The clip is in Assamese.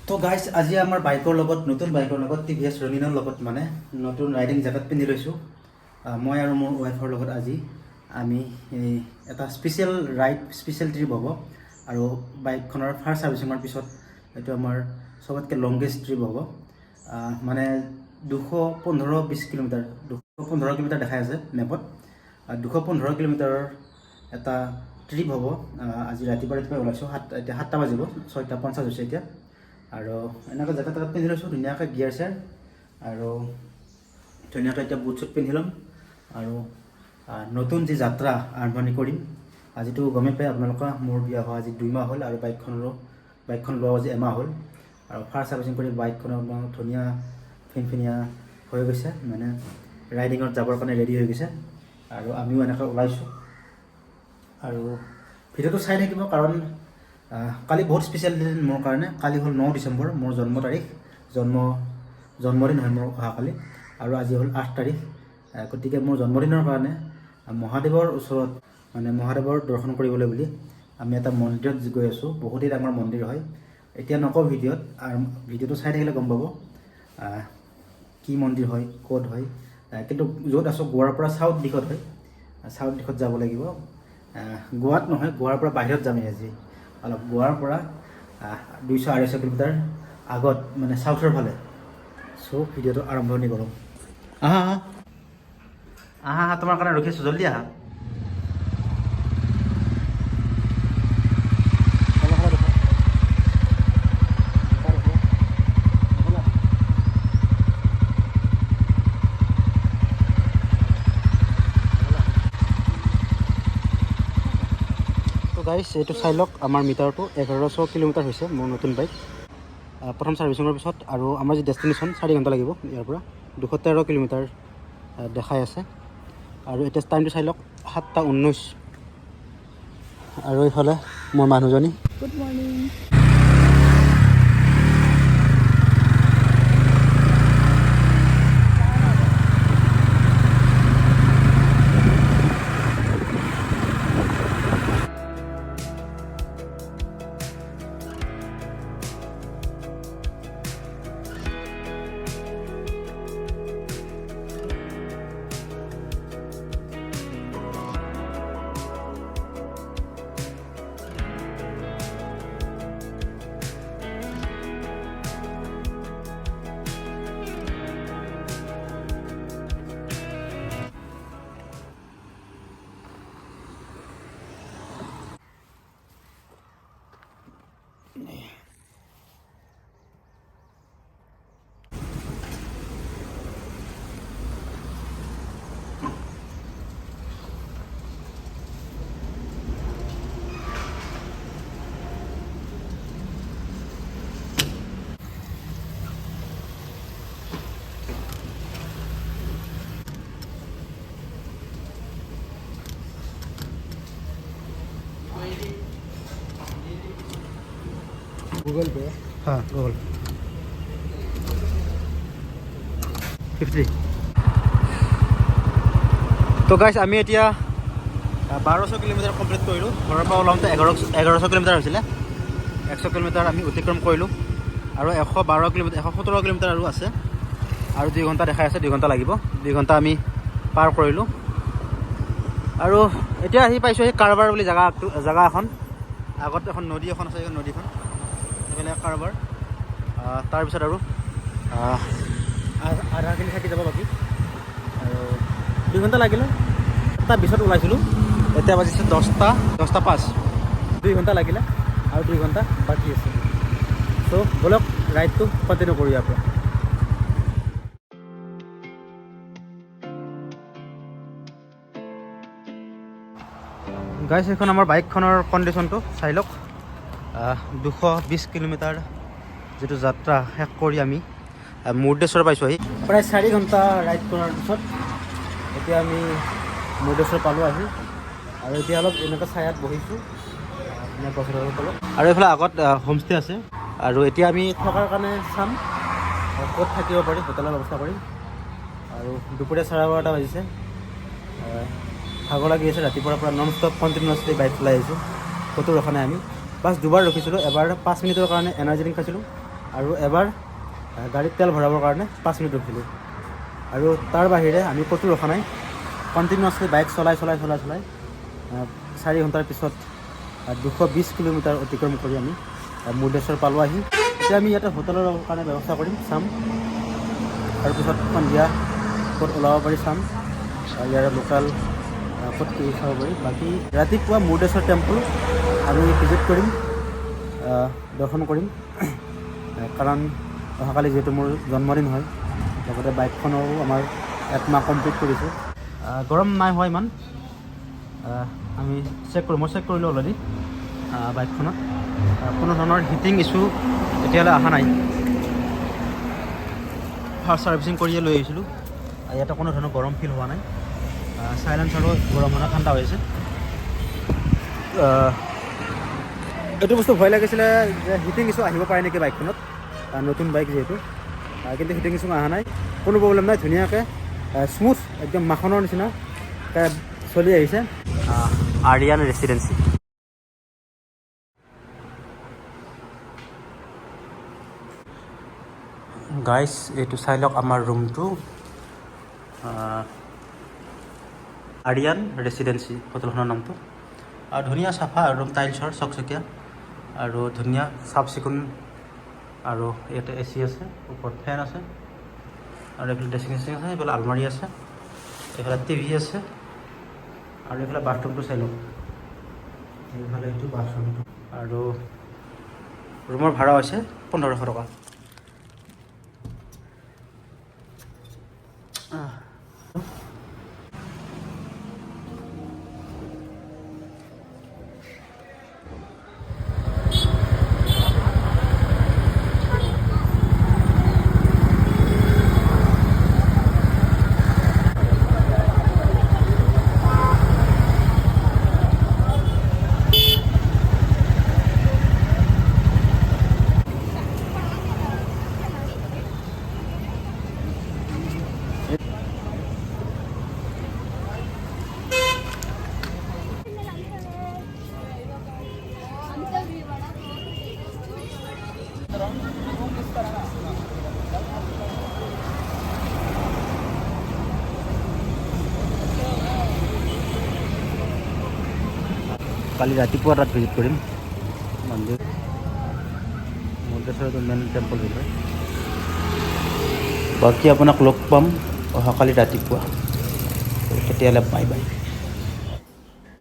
তো গাইজ আজি আমাৰ বাইকৰ লগত নতুন বাইকৰ লগত টিভিএছ ৰনিনৰ লগত মানে নতুন ৰাইডিং জেকেট পিন্ধি লৈছোঁ। মই আৰু মোৰ ৱাইফৰ লগত আজি আমি এটা স্পেচিয়েল ট্ৰিপ হ'ব আৰু বাইকখনৰ ফাৰ্ষ্ট ছাৰ্ভিচিঙৰ পিছত এইটো আমাৰ চবতকৈ লংগেষ্ট ট্ৰিপ হ'ব। মানে 215-20 কিলোমিটাৰ 215 কিলোমিটাৰ দেখাই আছে মেপত। 215 কিলোমিটাৰৰ এটা ট্ৰিপ হ'ব। আজি ৰাতিপুৱাই ওলাইছোঁ, এতিয়া 7টা বাজিব, 6:50 হৈছে এতিয়া। আৰু এনেকৈ জেকেট পিন্ধি লৈছোঁ, ধুনীয়াকৈ গিয়াৰ চেয়াৰ আৰু ধুনীয়াকৈ এতিয়া বুট চুট পিন্ধি ল'ম আৰু নতুন যি যাত্ৰা আৰম্ভণি কৰিম। আজিতো গমেই পাই আপোনালোকে মোৰ বিয়া হোৱা আজি 2 মাহ হ'ল আৰু বাইকখন লোৱা আজি এমাহ হ'ল। আৰু ফাৰ্ষ্ট ছাৰ্ভিচিং কৰি বাইকখনৰ ধুনীয়া ফিনফিনীয়া হৈ গৈছে, মানে ৰাইডিঙত যাবৰ কাৰণে ৰেডি হৈ গৈছে। আৰু আমিও এনেকৈ ওলাইছোঁ আৰু ভিডিঅ'টো চাই থাকিব, কাৰণ কালি বহুত স্পেচিয়েল দিন মোৰ কাৰণে। কালি হ'ল 9 ডিচেম্বৰ, মোৰ জন্ম তাৰিখ, জন্মদিন হয় মোৰ অহাকালি। আৰু আজি হ'ল 8 তাৰিখ। গতিকে মোৰ জন্মদিনৰ কাৰণে মহাদেৱৰ ওচৰত, মানে মহাদেৱৰ দৰ্শন কৰিবলৈ বুলি আমি এটা মন্দিৰত গৈ আছোঁ। বহুতেই ডাঙৰ মন্দিৰ হয়, এতিয়া নকওঁ ভিডিঅ'ত, আৰু ভিডিঅ'টো চাই থাকিলে গম পাব কি মন্দিৰ হয়, ক'ত হয়। কিন্তু য'ত আছোঁ গোৱাৰ পৰা চাউথ দিশত হয়, চাউথ দিশত যাব লাগিব। গোৱাত নহয়, গোৱাৰ পৰা বাহিৰত যামেই আজি, অলপ গোৱাৰ পৰা 200-250 কিলোমিটাৰ আগত, মানে চাউথৰ ফালে। চ' ভিডিঅ'টো আৰম্ভণি কৰোঁ। আহা তোমাৰ কাৰণে ৰখি আছোঁ, জল্দি আহা। গাইছ, এইটো চাই লওক, আমাৰ মিটাৰটো 1100 কিলোমিটাৰ হৈছে মোৰ নতুন বাইক। প্ৰথম ছাৰ্ভিচিঙৰ পিছত, আৰু আমাৰ যি ডেষ্টিনেশ্যন 4 ঘণ্টা লাগিব ইয়াৰ পৰা। 213 কিলোমিটাৰ দেখাই আছে। আৰু এতিয়া টাইমটো চাই লওক, 7:19। আৰু এইফালে মোৰ মানুহজনী, গুড মৰ্ণিং। गूगल पे, हाँ गूगल 50। তো গাইছ, আমি এতিয়া 1200 কিলোমিটাৰ কমপ্লিট কৰিলোঁ। ঘৰৰ পৰা ওলাওঁতে 1100 কিলোমিটাৰ হৈছিলে। 100 কিলোমিটাৰ আমি অতিক্ৰম কৰিলোঁ, আৰু 117 কিলোমিটাৰ আৰু আছে। আৰু 2 ঘণ্টা দেখাই আছে, 2 ঘণ্টা লাগিব। 2 ঘণ্টা আমি পাৰ কৰিলোঁ। আৰু এতিয়া আহি পাইছোঁ এই কাৰবাৰ বুলি জেগা এখন। আগত এখন নদী এখন আছে, এই নদীখন এইফালে কাৰবাৰ। তাৰপিছত আৰু আধাখিনি থাকি যাব বাকী। আৰু 2 ঘণ্টা লাগিলে। 7:20 ওলাইছিলোঁ, এতিয়া বাজিছে 10:05। 2 ঘণ্টা লাগিলে আৰু 2 ঘণ্টা বাকী আছে। চ' ব'লক ৰাইডটো কণ্টিনিউ কৰোঁ ইয়াৰ পৰা। গাইছ, এইখন আমাৰ বাইকখনৰ কণ্ডিশ্যনটো চাই লওক। 220 কিলোমিটাৰ যিটো যাত্ৰা শেষ কৰি আমি মুৰ্দেশ্বৰ পাইছোঁহি। প্ৰায় 4 ঘণ্টা ৰাইড কৰাৰ পিছত এতিয়া আমি মুৰ্দেশ্বৰ পালোঁ আহি। আৰু এতিয়া অলপ এনেকুৱা ছায়াত বহিছোঁ, গছৰ তলত। আৰু এইফালে আগত হোমষ্টে আছে। আৰু এতিয়া আমি থকাৰ কাৰণে চাম ক'ত থাকিব পাৰি, হোটেলৰ ব্যৱস্থা কৰিম। আৰু দুপৰীয়া 12:30 বাজিছে। ভাগৰ লাগি আছে, ৰাতিপুৱাৰ পৰা নন ষ্টপ কণ্টিনিউৱাছলি বাইক চলাই আহিছোঁ, ক'তো ৰখা নাই আমি। বাছ 2বাৰ ৰখিছিলোঁ। এবাৰ 5 মিনিটৰ কাৰণে এনাৰ্জি ড্ৰিংক খাইছিলোঁ, আৰু এবাৰ গাড়ীত তেল ভৰাবৰ কাৰণে 5 মিনিট ৰখিলোঁ। আৰু তাৰ বাহিৰে আমি ক'তো ৰখা নাই, কণ্টিনিউৱাছলি বাইক চলাই 4 ঘণ্টাৰ পিছত 220 কিলোমিটাৰ অতিক্ৰম কৰি আমি মুৰ্ডেশ্বৰ পালোঁ আহি। এতিয়া আমি ইয়াতে হোটেলৰ কাৰণে ব্যৱস্থা কৰিম, চাম। তাৰপিছত সন্ধিয়া ক'ত ওলাব পাৰি চাম, ইয়াৰ লোকেল ক'ত কি চাব পাৰি। বাকী ৰাতিপুৱা মুৰ্ডেশ্বৰ টেম্পল আমি ভিজিট কৰিম, দৰ্শন কৰিম, কাৰণ অহাকালি যিহেতু মোৰ জন্মদিন হয়, লগতে বাইকখনৰো আমাৰ 1 মাহ কমপ্লিট কৰিছোঁ। গৰম নাই হোৱা ইমান, আমি মই চেক কৰিলোঁ অলৰেডি বাইকখনত কোনো ধৰণৰ হিটিং ইছ্যু এতিয়ালৈ অহা নাই। ফাৰ্ষ্ট ছাৰ্ভিচিং কৰিয়ে লৈ আহিছিলোঁ, ইয়াতে কোনো ধৰণৰ গৰম ফিল হোৱা নাই। চাইলেঞ্চাৰো গৰম হোৱা নাই, ঠাণ্ডা হৈ আছে। এইটো বস্তু ভয় লাগিছিলে যে হিটিং ইছ্যু আহিব পাৰে নেকি বাইকখনত, নতুন বাইক যিহেতু, কিন্তু হিটিং ইছ্যু অহা নাই, কোনো প্ৰব্লেম নাই। ধুনীয়াকৈ স্মুথ, একদম মাখনৰ নিচিনা চলি আহিছে। আৰিয়ান ৰেচিডেঞ্চি। গাইজ এইটো চাই লওক আমাৰ ৰুমটো, আৰিয়ান ৰেচিডেঞ্চি হোটেলখনৰ নামটো। আৰু ধুনীয়া চাফা ৰুম, টাইলছৰ চকচকীয়া আৰু ধুনীয়া চাফ চিকুণ। আৰু ইয়াতে AC আছে, ওপৰত ফেন আছে, আৰু এইফালে ড্ৰেছিং চেছিং আছে, এইফালে আলমাৰী আছে, এইফালে TV আছে, আৰু এইফালে বাথৰুমটো চাই লওক, এইফালে এইটো বাথৰুমটো। আৰু ৰুমৰ ভাড়া হৈছে 1500 টকা। কালি ৰাতিপুৱা তাত ভিজিট কৰিম মন্দিৰ, মুৰ্ডেশ্বৰটো মেইন টেম্পল হয়। বাকী আপোনাক লগ পাম অহাকালি ৰাতিপুৱা, তেতিয়াহ'লে বাই বাই।